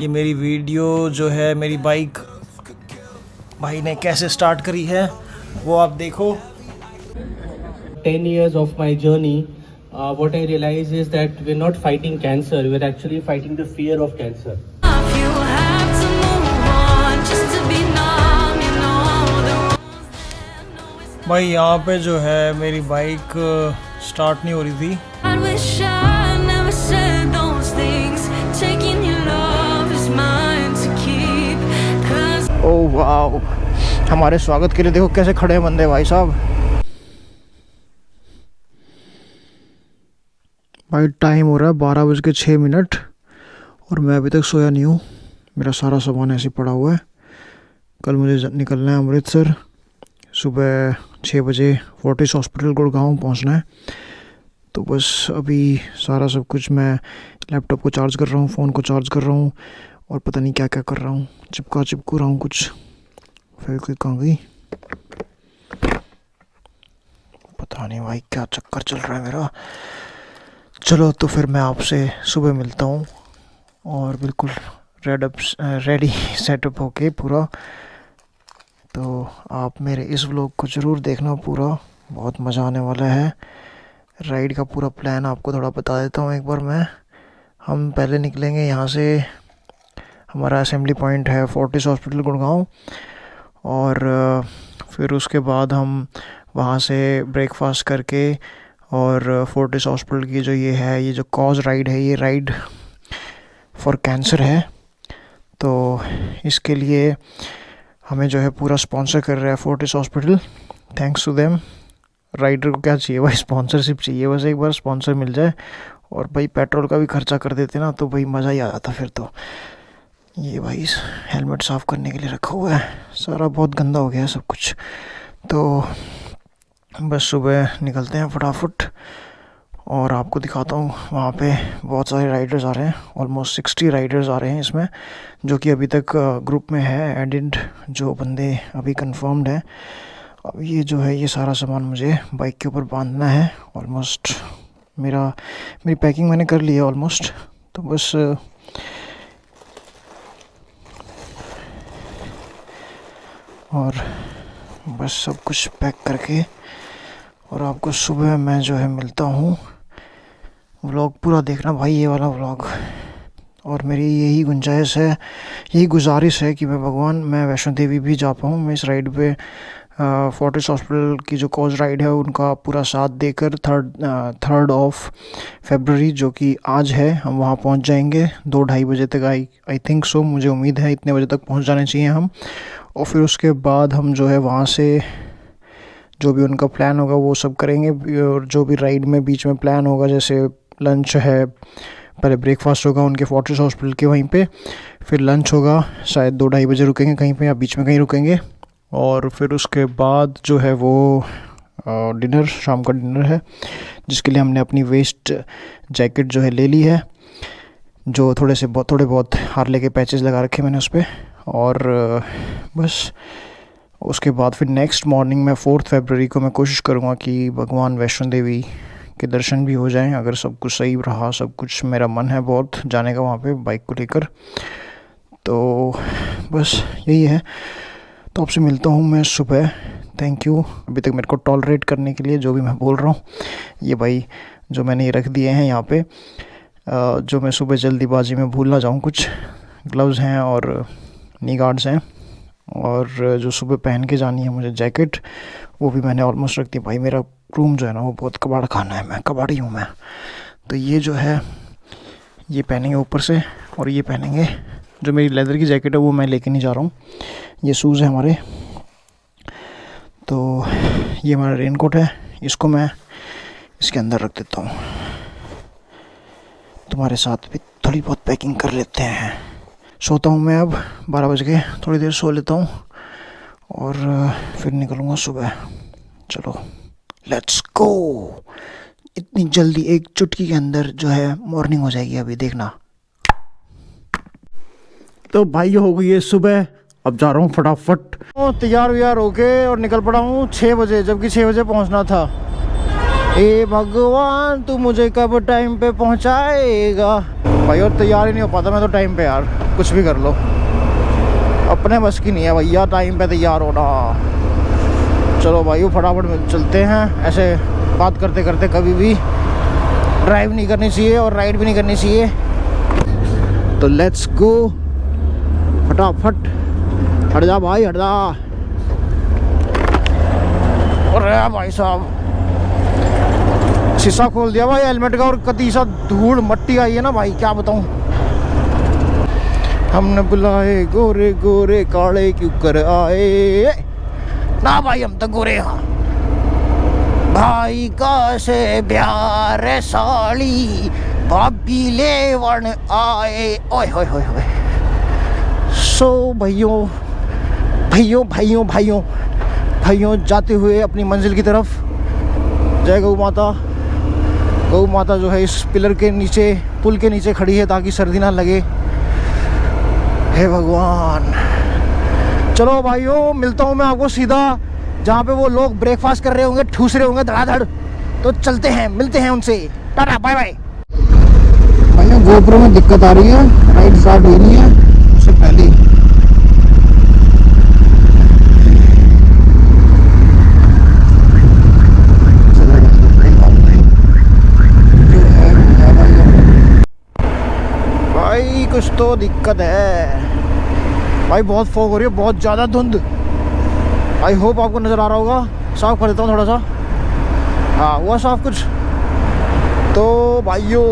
ये मेरी वीडियो जो है मेरी बाइक भाई ने कैसे स्टार्ट करी है वो आप देखो। 10 years of my journey, what I realize is that we're not fighting cancer, we're actually fighting the fear of cancer. You have to move on just to be numb, you know the भाई यहाँ पे जो है मेरी bike start नहीं हो रही थी। I wish I never said those things. Taking your love is mine to keep. 'Cause ओह वाह, हमारे स्वागत के लिए देखो कैसे खड़े हैं बंदे भाई साहब। भाई टाइम हो रहा है 12:06 और मैं अभी तक सोया नहीं हूँ। मेरा सारा सामान ऐसे पड़ा हुआ है। कल मुझे निकलना है अमृतसर, सुबह 6 बजे फोर्टिस हॉस्पिटल गुड़गांव पहुँचना है। तो बस अभी सारा सब कुछ मैं लैपटॉप को चार्ज कर रहा हूँ, फ़ोन को चार्ज कर रहा हूँ और पता नहीं क्या क्या कर रहा हूँ, चिपकू रहा हूँ कुछ। फिर कोई कहाँ गई पता नहीं भाई, क्या चक्कर चल रहा है मेरा। चलो तो फिर मैं आपसे सुबह मिलता हूँ और बिल्कुल रेडी सेटअप होके पूरा। तो आप मेरे इस व्लॉग को ज़रूर देखना पूरा, बहुत मज़ा आने वाला है। राइड का पूरा प्लान आपको थोड़ा बता देता हूँ एक बार मैं। हम पहले निकलेंगे यहाँ से, हमारा असेंबली पॉइंट है फोर्टिस हॉस्पिटल गुड़गांव, और फिर उसके बाद हम वहाँ से ब्रेकफास्ट करके और फोर्टिस हॉस्पिटल की जो ये जो कॉज राइड है, ये राइड फॉर कैंसर है। तो इसके लिए हमें जो है पूरा स्पॉन्सर कर रहा है Fortis hospital. Thanks to them. Rider को क्या चाहिए भाई, स्पॉन्सरशिप चाहिए, बस एक बार स्पॉन्सर मिल जाए और भाई पेट्रोल का भी खर्चा कर देते ना तो भाई मज़ा ही आ जाता फिर तो। ये भाई हेलमेट साफ़ करने के लिए रखा हुआ है, सारा बहुत गंदा हो गया है सब कुछ। तो बस सुबह निकलते हैं फटाफट और आपको दिखाता हूँ। वहाँ पे बहुत सारे राइडर्स आ रहे हैं, ऑलमोस्ट 60 राइडर्स आ रहे हैं इसमें, जो कि अभी तक ग्रुप में है एडिड, जो बंदे अभी कंफर्म्ड है। अब ये जो है ये सारा सामान मुझे बाइक के ऊपर बांधना है। ऑलमोस्ट मेरी पैकिंग मैंने कर ली है ऑलमोस्ट। तो बस सब कुछ पैक करके और आपको सुबह मैं जो है मिलता हूँ। व्लॉग पूरा देखना भाई, ये वाला व्लॉग। और मेरी यही गुजारिश है कि मैं वैष्णो देवी भी जा पाऊँ। मैं इस राइड पे फोर्टिस हॉस्पिटल की जो कॉज राइड है उनका पूरा साथ देकर 3 फरवरी जो कि आज है, हम वहाँ पहुँच जाएंगे 2-2:30 बजे तक। आई थिंक सो, मुझे उम्मीद है इतने बजे तक पहुँच जाने चाहिए हम। और फिर उसके बाद हम जो है वहाँ से जो भी उनका प्लान होगा वो सब करेंगे। और जो भी राइड में बीच में प्लान होगा, जैसे लंच है, पहले ब्रेकफास्ट होगा उनके फोर्टिस हॉस्पिटल के वहीं पे, फिर लंच होगा, शायद 2-2:30 बजे रुकेंगे कहीं पे या बीच में कहीं रुकेंगे। और फिर उसके बाद जो है वो डिनर, शाम का डिनर है, जिसके लिए हमने अपनी वेस्ट जैकेट जो है ले ली है, जो थोड़े बहुत हार्ले के पैचेस लगा रखे मैंने उस पर। और बस उसके बाद फिर नेक्स्ट मॉर्निंग में 4 फरवरी को मैं कोशिश करूँगा कि भगवान वैष्णो देवी के दर्शन भी हो जाएं, अगर सब कुछ सही रहा सब कुछ। मेरा मन है बहुत जाने का वहाँ पे बाइक को लेकर। तो बस यही है। तो आपसे मिलता हूँ मैं सुबह। थैंक यू अभी तक मेरे को टॉलरेट करने के लिए, जो भी मैं बोल रहा हूँ। ये भाई जो मैंने ये रख दिए हैं यहाँ पे, जो मैं सुबह जल्दीबाजी में भूल ना जाऊँ, कुछ ग्लव्स हैं और नी गार्ड्स हैं, और जो सुबह पहन के जानी है मुझे जैकेट, वो भी मैंने ऑलमोस्ट रख दी। भाई मेरा रूम जो है ना वो बहुत कबाड़ खाना है, मैं कबाड़ी हूँ मैं। तो ये जो है ये पहनेंगे ऊपर से, और ये पहनेंगे जो मेरी लेदर की जैकेट है वो मैं लेके नहीं जा रहा हूँ। ये शूज़ है हमारे। तो ये हमारा रेनकोट है, इसको मैं इसके अंदर रख देता हूँ। तुम्हारे साथ भी थोड़ी बहुत पैकिंग कर लेते हैं। सोता हूँ मैं अब, 12 बज गए, थोड़ी देर सो लेता हूँ और फिर निकलूँगा सुबह। चलो लेट्स गो। इतनी जल्दी एक चुटकी के अंदर जो है मॉर्निंग हो जाएगी, अभी देखना। तो भाई हो गई है सुबह, अब जा रहा हूँ फटाफट। तैयार व्यार होके और निकल पड़ा हूँ 6 बजे, जबकि 6 बजे पहुँचना था। ए भगवान तू मुझे कब टाइम पे पहुंचाएगा। भाई और तैयार ही नहीं हो पाता मैं तो टाइम पे यार, कुछ भी कर लो अपने बस की नहीं है भैया टाइम पे तैयार होना। चलो भाई फटाफट चलते हैं। ऐसे बात करते करते कभी भी ड्राइव नहीं करनी चाहिए और राइड भी नहीं करनी चाहिए। तो लेट्स गो फटाफट। हट जा भाई हट जा। अरे भाई साहब शीशा खोल दिया भाई हेलमेट का और कती सा धूल मट्टी आई है ना भाई, क्या बताऊं। हमने बुलाए गोरे गोरे काले क्यों कर आए ना भाई, हम तो गोरे हाँ भाई का से प्यार साली भाभी लेवन आए। ओए होए होए होए। सो भाइयों भाइयों भाइयों भाइयों भाइयों जाते हुए अपनी मंजिल की तरफ। जय गौ माता। गौ माता जो है इस पिलर के नीचे पुल के नीचे खड़ी है ताकि सर्दी ना लगे। हे भगवान। चलो भाइयों मिलता हूँ मैं आपको सीधा जहाँ पे वो लोग ब्रेकफास्ट कर रहे होंगे, ठूस रहे होंगे धड़ाधड़। तो चलते हैं मिलते हैं उनसे। Tata bye bye. भाइयों गोप्रो में दिक्कत आ रही है, राइड स्टार्ट हो रही है उससे पहले ही। भाई कुछ तो दिक्कत है भाई, बहुत फॉग हो रही है, बहुत ज़्यादा धुंध। आई होप आपको नज़र आ रहा होगा। साफ कर देता हूँ थोड़ा सा। हाँ हुआ साफ कुछ। तो भाइयों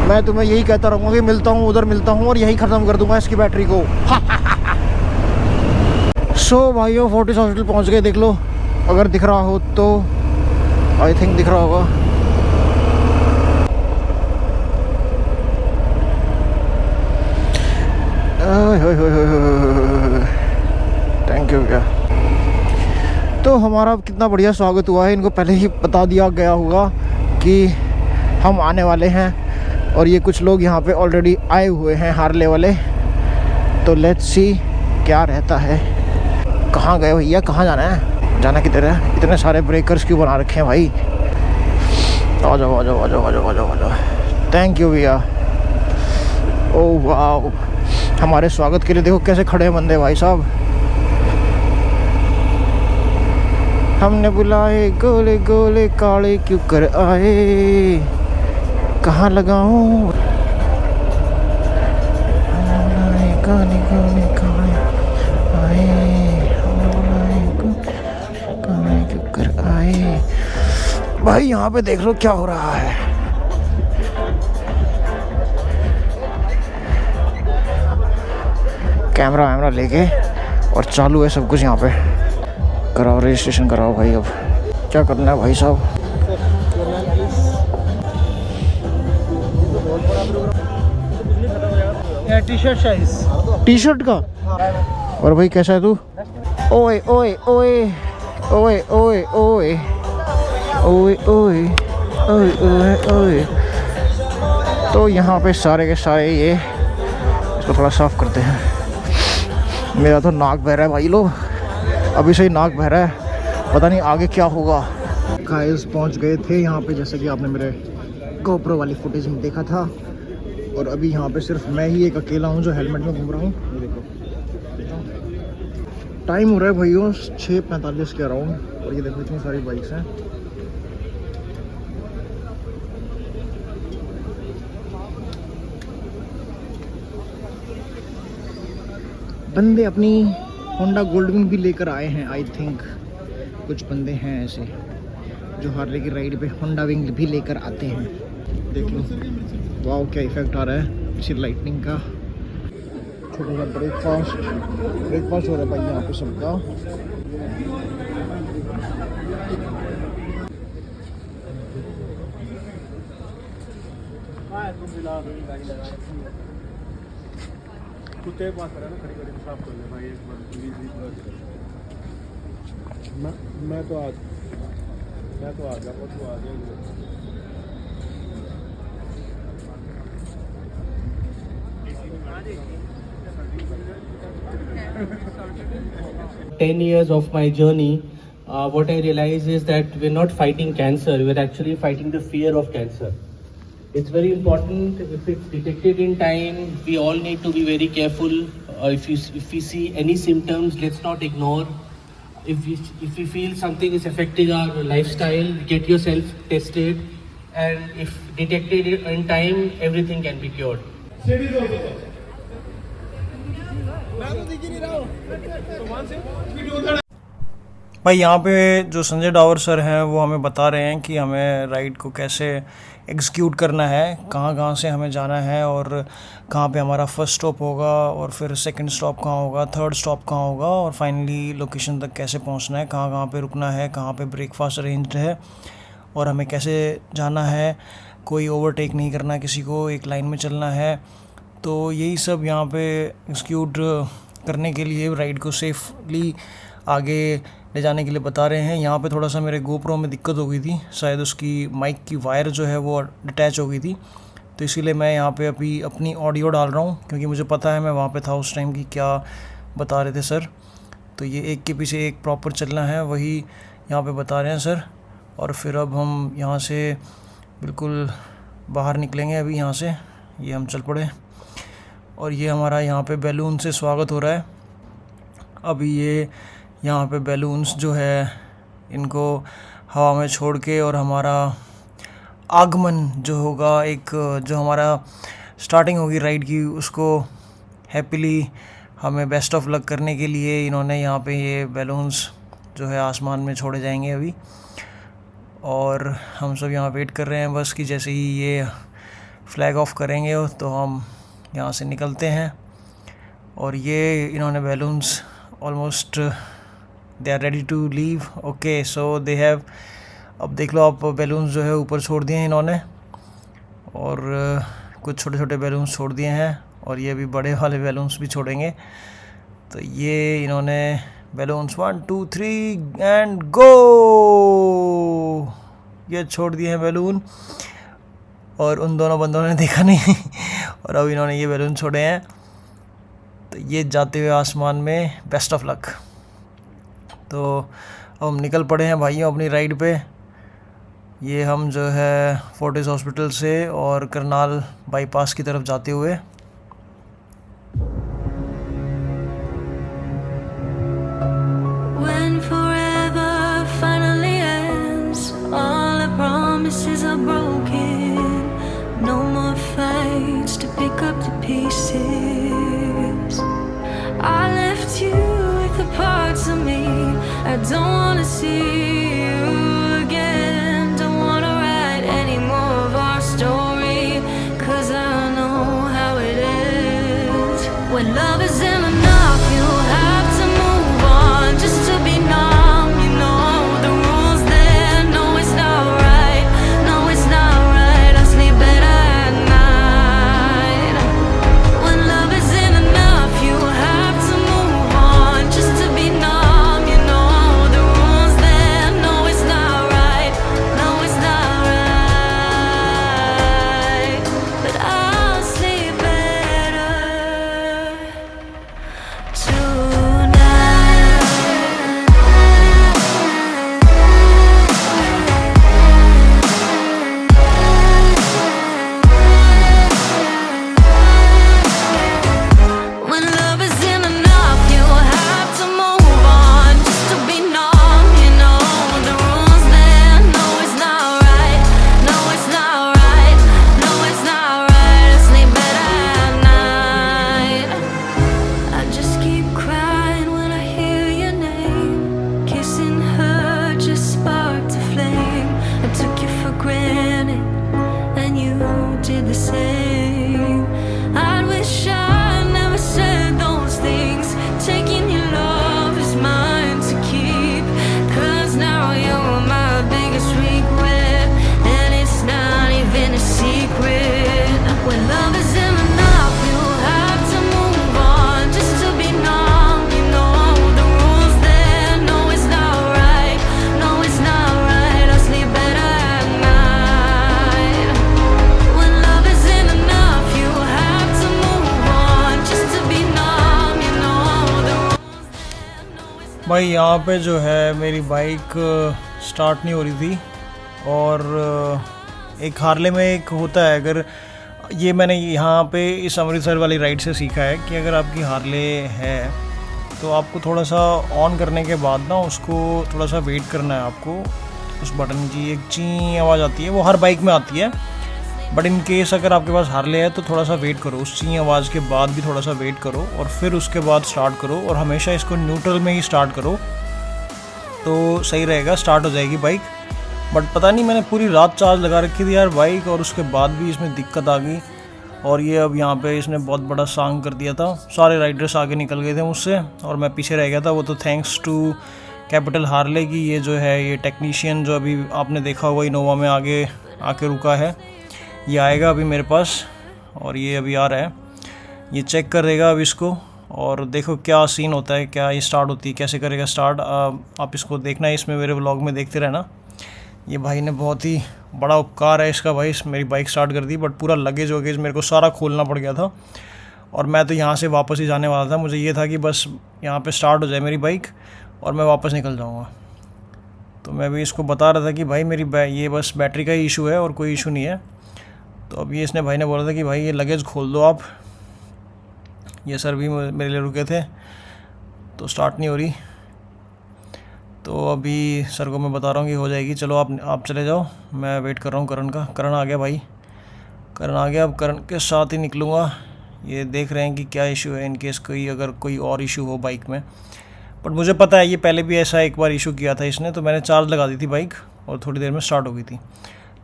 मैं तुम्हें यही कहता रहूँगा कि मिलता हूँ उधर मिलता हूँ और यही ख़त्म कर दूंगा इसकी बैटरी को। सो भाइयों फोर्टिस हॉस्पिटल पहुँच गए। देख लो अगर दिख रहा हो तो, आई थिंक दिख रहा होगा। थैंक यू भैया। तो हमारा कितना बढ़िया स्वागत हुआ है। इनको पहले ही बता दिया गया होगा कि हम आने वाले हैं और ये कुछ लोग यहाँ पे ऑलरेडी आए हुए हैं हार्ले वाले। तो लेट्स सी क्या रहता है। कहाँ गए भैया, कहाँ जाना है, जाना किधर है। इतने सारे ब्रेकर्स क्यों बना रखे हैं भाई। आ जाओ आ जाओ आ जाओ आ जाओ आ जाओ आ जाओ। थैंक यू भैया। ओह वाह हमारे स्वागत के लिए देखो कैसे खड़े हैं बंदे भाई साहब। हमने बुलाए गोले गोले काले क्यों कर आए, कहाँ लगाऊं काले गोले काले आए, काले क्यों कर आए। भाई यहाँ पे देख लो क्या हो रहा है। कैमरा वैमरा लेके और चालू है सब कुछ यहाँ पे। कराओ रजिस्ट्रेशन कराओ भाई। अब क्या करना है भाई साहब। टी-शर्ट साइज टी-शर्ट का। और भाई कैसा है तू। ओए ओए ओए ओए ओए ओए ओए ओए ओए ओए ओए। तो यहाँ पे सारे के सारे ये इसको थोड़ा साफ करते हैं। मेरा तो नाक बह रहा है भाई लोग, अभी से ही नाक बह रहा है, पता नहीं आगे क्या होगा। गाइस पहुंच गए थे यहाँ पे जैसे कि आपने मेरे गोप्रो वाली फुटेज में देखा था। और अभी यहाँ पे सिर्फ मैं ही एक अकेला हूँ जो हेलमेट में घूम रहा हूँ। ये देखो टाइम हो रहा है भाइयों 6:45 के अराउंड। और ये देखो इतनी सारी बाइक्स हैं। बंदे अपनी होंडा गोल्डविन भी लेकर आए हैं। आई थिंक कुछ बंदे हैं ऐसे जो हार्ले की राइड पे होंडा विंग भी लेकर आते हैं। देख लो वाह क्या इफेक्ट आ रहा है इसी लाइटनिंग का। छोटा सा ब्रेकफास्ट हो रहा है भाई यहाँ पे सबका। कुत्ते पास करा ना खड़ी खड़ी साफ कर ले भाई एक बार प्लीज। मैं तो आ गया और तू आ गया। 10 years of my journey, what I realize is that we're not fighting cancer, we're actually fighting the fear of cancer. It's very important. If it's detected in time, we all need to be very careful. If we see any symptoms, let's not ignore. If we feel something is affecting our lifestyle, get yourself tested, and if detected in time, everything can be cured. भाई यहाँ पे जो Sanjay Dawar sir हैं वो हमें बता रहे हैं कि हमें राइड को कैसे एग्जीक्यूट करना है, कहाँ कहाँ से हमें जाना है और कहाँ पे हमारा फर्स्ट स्टॉप होगा और फिर सेकंड स्टॉप कहाँ होगा, थर्ड स्टॉप कहाँ होगा और फाइनली लोकेशन तक कैसे पहुँचना है, कहाँ कहाँ पे रुकना है, कहाँ पे ब्रेकफास्ट अरेंज्ड है और हमें कैसे जाना है, कोई ओवरटेक नहीं करना किसी को, एक लाइन में चलना है। तो यही सब यहाँ पे एग्जीक्यूट करने के लिए राइड को सेफली आगे ले जाने के लिए बता रहे हैं। यहाँ पे थोड़ा सा मेरे गोप्रो में दिक्कत हो गई थी, शायद उसकी माइक की वायर जो है वो डिटैच हो गई थी, तो इसीलिए मैं यहाँ पे अभी अपनी ऑडियो डाल रहा हूँ क्योंकि मुझे पता है मैं वहाँ पे था उस टाइम की क्या बता रहे थे सर। तो ये एक के पीछे एक प्रॉपर चलना है, वही यहाँ पे बता रहे हैं सर। और फिर अब हम यहाँ से बिल्कुल बाहर निकलेंगे अभी यहाँ से, ये हम चल पड़े और ये हमारा यहाँ पे बैलून से स्वागत हो रहा है। अभी ये यहाँ पे बैलून्स जो है इनको हवा में छोड़ के और हमारा आगमन जो होगा, एक जो हमारा स्टार्टिंग होगी राइड की, उसको हैप्पीली हमें बेस्ट ऑफ लक करने के लिए इन्होंने यहाँ पे ये बैलून्स जो है आसमान में छोड़े जाएंगे अभी। और हम सब यहाँ वेट कर रहे हैं बस कि जैसे ही ये फ्लैग ऑफ करेंगे तो हम यहाँ से निकलते हैं। और ये इन्होंने balloons almost they are ready to leave. Okay so they have, अब देख लो आप, बैलून्स जो है ऊपर छोड़ दिए हैं इन्होंने और कुछ छोटे छोटे बैलून्स छोड़ दिए हैं और ये अभी बड़े वाले बैलून्स भी छोड़ेंगे। तो ये इन्होंने बैलून्स 1 2 3 एंड गो, ये छोड़ दिए हैं बैलून और उन दोनों बंदों ने देखा नहीं और अब इन्होंने ये बैलून छोड़े हैं। तो ये जाते हुए आसमान में बेस्ट ऑफ लक। तो अब हम निकल पड़े हैं भाइयों अपनी राइड पे। ये हम जो है फोर्टिस हॉस्पिटल से और करनाल बाईपास की तरफ जाते हुए। When forever finally ends, all the promises are broken. No more fights to pick up the pieces. I left you with the parts of me I don't wanna see you again. Don't wanna write any more of our story, 'cause I know how it ends. When love isn't enough, you have to move on just to be numb. You know the rules there. No, it's not right. No, it's not right. I sleep better at night. When love isn't enough, you have to move on just to be numb. You know the rules there. No, it's not right. No, it's not right. But I'll sleep better भाई यहाँ पे जो है मेरी bike start नहीं हो रही थी, और एक हार्ले में एक होता है, अगर ये मैंने यहाँ पे इस अमृतसर वाली राइड से सीखा है कि अगर आपकी हार्ले है तो आपको थोड़ा सा ऑन करने के बाद ना उसको थोड़ा सा वेट करना है आपको। उस बटन की एक ची आवाज़ आती है, वो हर बाइक में आती है, बट इन केस अगर आपके पास हार्ले है तो थोड़ा सा वेट करो, उस ची आवाज़ के बाद भी थोड़ा सा वेट करो और फिर उसके बाद स्टार्ट करो, और हमेशा इसको न्यूट्रल में ही स्टार्ट करो तो सही रहेगा, स्टार्ट हो जाएगी बाइक। बट पता नहीं, मैंने पूरी रात चार्ज लगा रखी थी यार बाइक, और उसके बाद भी इसमें दिक्कत आ गई। और ये अब यहाँ पे इसने बहुत बड़ा सांग कर दिया था, सारे राइडर्स आगे निकल गए थे मुझसे और मैं पीछे रह गया था। वो तो थैंक्स टू कैपिटल हार्ले की, ये जो है ये टेक्नीशियन जो अभी आपने देखा होगा इनोवा में आगे आके रुका है, ये आएगा अभी मेरे पास, और ये अभी आ रहा है, ये चेक करेगा अब इसको, और देखो क्या सीन होता है, क्या ये स्टार्ट होती है, कैसे करेगा स्टार्ट। आप इसको देखना है, इसमें मेरे व्लॉग में देखते रहना। ये भाई ने बहुत ही बड़ा उपकार है इसका भाई, मेरी बाइक स्टार्ट कर दी, बट पूरा लगेज वगेज मेरे को सारा खोलना पड़ गया था, और मैं तो यहाँ से वापस ही जाने वाला था। मुझे ये था कि बस यहाँ पे स्टार्ट हो जाए मेरी बाइक और मैं वापस निकल जाऊँगा। तो मैं भी इसको बता रहा था कि भाई मेरी ये बस बैटरी का ही इशू है और कोई इशू नहीं है। तो अभी इसने भाई ने बोला था कि भाई ये लगेज खोल दो आप। ये सर भी मेरे लिए रुके थे, तो स्टार्ट नहीं हो रही, तो अभी सर को मैं बता रहा हूँ कि हो जाएगी, चलो आप चले जाओ, मैं वेट कर रहा हूँ करण का। करण आ गया भाई, करण आ गया, अब करण के साथ ही निकलूँगा। ये देख रहे हैं कि क्या इशू है, इन केस अगर कोई और इशू हो बाइक में। बट मुझे पता है ये पहले भी ऐसा एक बार इशू किया था इसने, तो मैंने चार्ज लगा दी थी बाइक और थोड़ी देर में स्टार्ट हो गई थी।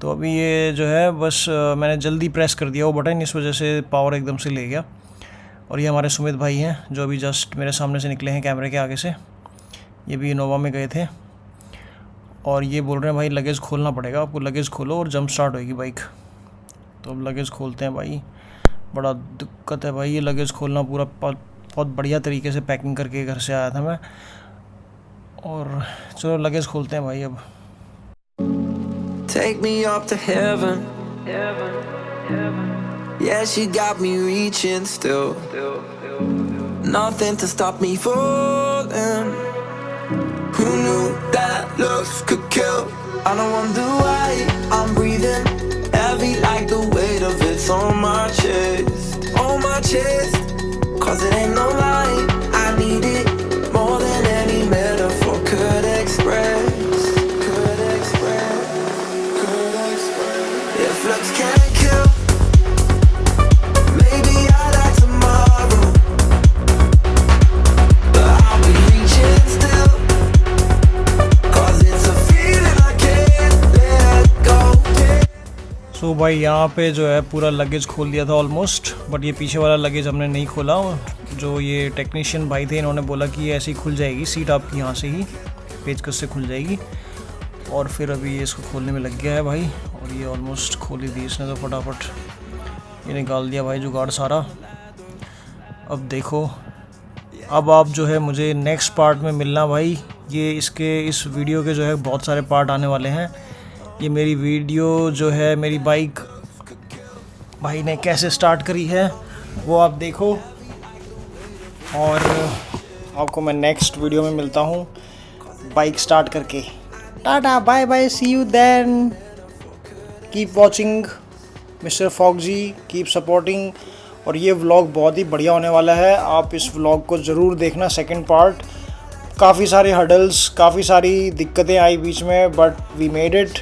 तो अभी ये जो है बस मैंने जल्दी प्रेस कर दिया वो बटन, इस वजह से पावर एकदम से ले गया। और ये हमारे सुमित भाई हैं जो अभी जस्ट मेरे सामने से निकले हैं कैमरे के आगे से, ये भी इनोवा में गए थे, और ये बोल रहे हैं भाई लगेज खोलना पड़ेगा आपको, लगेज खोलो और जंप स्टार्ट होएगी बाइक। तो अब लगेज खोलते हैं भाई, बड़ा दिक्कत है भाई ये लगेज खोलना, पूरा बहुत बढ़िया तरीके से पैकिंग करके घर से आया था मैं, और चलो लगेज खोलते हैं भाई अब। Take me up to heaven. Yeah, she got me reaching still. Nothing to stop me falling. Who knew that looks could kill? I don't wonder why I'm breathing heavy like the weight of it's on my chest. On my chest. Cause it ain't no lie, I need it more than any metaphor could express. If looks can't kill, maybe I'll die tomorrow, but I'll be reaching still, cause it's a feeling I can't let go. सो भाई यहाँ पे जो है पूरा luggage खोल दिया था almost, but ये पीछे वाला लगेज हमने नहीं खोला। जो ये टेक्नीशियन भाई थे इन्होंने बोला कि ये ऐसे ही खुल जाएगी, सीट आपकी यहाँ से ही पेचकस से खुल जाएगी, और फिर अभी ये इसको खोलने में लग गया है भाई, और ये ऑलमोस्ट खोल ही दी इसने, तो फटाफट ये निकाल दिया भाई जुगाड़ सारा। अब देखो, अब आप जो है मुझे नेक्स्ट पार्ट में मिलना भाई, ये इस वीडियो के जो है बहुत सारे पार्ट आने वाले हैं। ये मेरी वीडियो जो है मेरी बाइक भाई ने कैसे स्टार्ट करी है वो आप देखो, और आपको मैं नेक्स्ट वीडियो में मिलता हूँ बाइक स्टार्ट करके। Tata bye bye, see you then, keep watching mister फॉक्जी, कीप सपोर्टिंग। और ये व्लॉग बहुत ही बढ़िया होने वाला है, आप इस व्लॉग को ज़रूर देखना सेकंड पार्ट। काफ़ी सारे हर्डल्स, काफ़ी सारी दिक्कतें आई बीच में, बट वी मेड इट।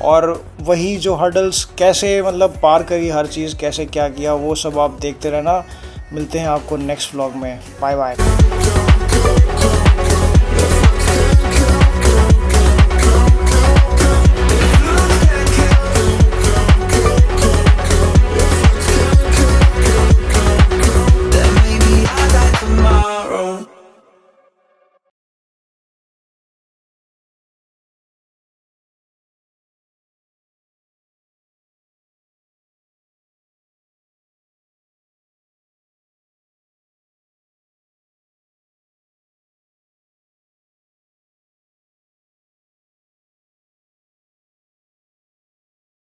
और वही जो हर्डल्स कैसे मतलब पार करी, हर चीज़ कैसे क्या किया, वो सब आप देखते रहना। मिलते हैं आपको नेक्स्ट व्लॉग में, बाय बाय।